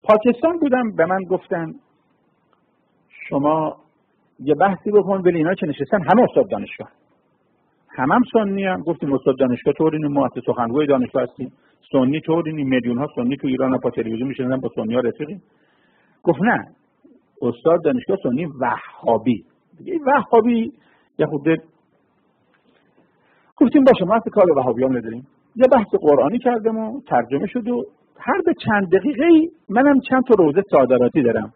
پاکستان بودم، به من گفتن شما یه بحثی بکن. ولی اینا که نشستن همه استاد دانشگاه، همه سنی هم. گفتیم استاد دانشگاه طورینی، ما از سخنگوی دانشگاه هستیم، سنی طورینی، میلیون ها سنی تو ایران با تلویزیون میشنن، با سنی ها رفیقیم. گفت نه استاد دانشگاه سنی وهابی. دیگه وهابی یه خورده. گفتیم باشه ما اصلا کار به وهابیان نداریم. یه بحث قرآنی کردم و ترجمه شد و هر به چند دقیقه منم چند تا روزه صادراتی دارم،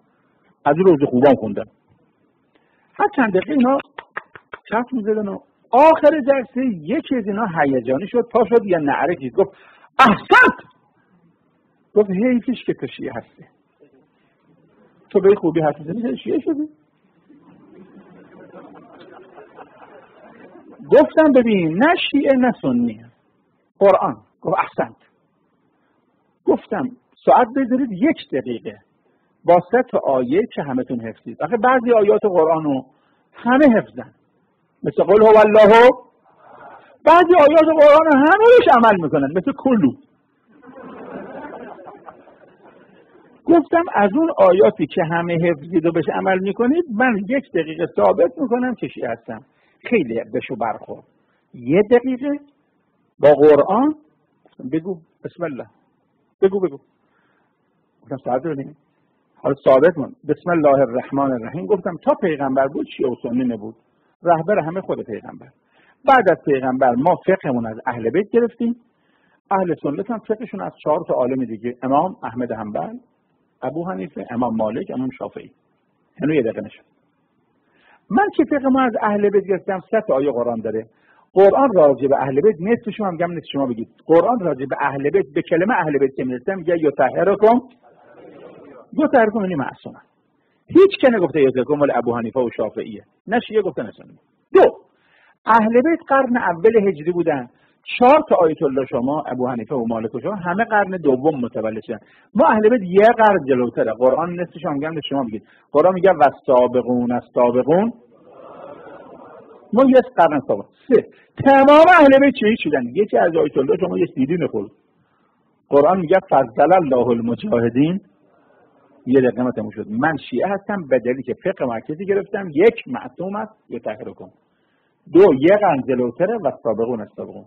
از این روزه خوبام خوندم. هر چند دقیقه اینا چرت می‌زدن و آخر جلسه یکی از اینا هیجانی شد، پا شد یه نعره کشید، گفت احسنت. گفت حیفش که تو شیعه هستی، تو به خوبی حرف می‌زنی شیعه شدی. گفتم ببین نه شیعه نه سنی، قرآن. گفت احسنت. گفتم ساعت بذارید 1 دقیقه با 3 تا آیه که همتون حفظید. آخه بعضی آیات قرآن رو همه حفظن، مثل قل هو الله. بعضی آیات قرآن همه روش عمل میکنن، مثل کلو. گفتم از اون آیاتی که همه حفظید و بهش عمل میکنید من 1 دقیقه ثابت میکنم که شیعه هستم. خیلی بشو برخورد. 1 دقیقه با قرآن. بگو بسم الله، بگو گفتم ثابت کنیم. حالا ثابت من بسم الله الرحمن الرحیم. گفتم تا پیغمبر بود شیعه و سنی نبود، رهبر همه خود پیغمبر. بعد از پیغمبر ما فقهمون از اهل بیت گرفتیم. اهل سنت هم فقهشون از 4 تا عالم دیگه، امام احمد حنبل، ابو حنیفه، امام مالک، امام شافعی. اینو 1 دقیقه نشد. من که فقه ما از اهل بیت گرفتم 100 تا آیه قرآن داره. قرآن راجع به اهل بیت نصفش هم میگم، نصف شما بگید. قرآن راجع به اهل بیت به کلمه اهل بیت که میرسه میگه یطهرکم یعنی معصومه. هیچ که نگفته یطهرکم ولی ابو حنیفه و شافعیه، نه شیعه گفته نه سنی. 2 اهل بیت قرن اول هجری بودن. 4 تا آیت الله شما ابو حنیفه و مالک و شما همه قرن دوم متولد شدن. ما اهل بیت 1 قرن جلوتره. قرآن نصفش هم میگم، شما بگید. قرآن میگه والسابقون السابقون، ما 1 قرن سابق. 3 تمام اهل بیت شهید شدن. یکی از آیت الله شما یه سیدی نخورد. قرآن میگه فضل الله المجاهدین. 1 دقیقه ما تموم شد. من شیعه هستم به دلیلی که فقه مرکزی گرفتم. 1 معصوم است یطهرکم. 2 1 قرن جلوتره و سابقون السابقون.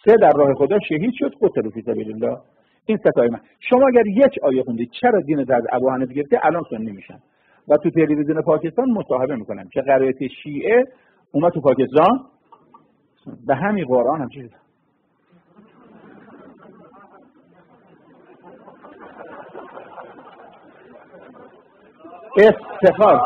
3 در راه خدا شهید شد، قتلوا فی سبیل الله. این 3 تا آیه. شما اگر 1 آیه خوندید چرا دین از ابو حنیفه گرفته الان سنی میشن و تو تلویزیون پاکستان مصاحبه میکنن که قرائت شیعه اومد تو پاکستان به همین قرآن هم چیز. استفاده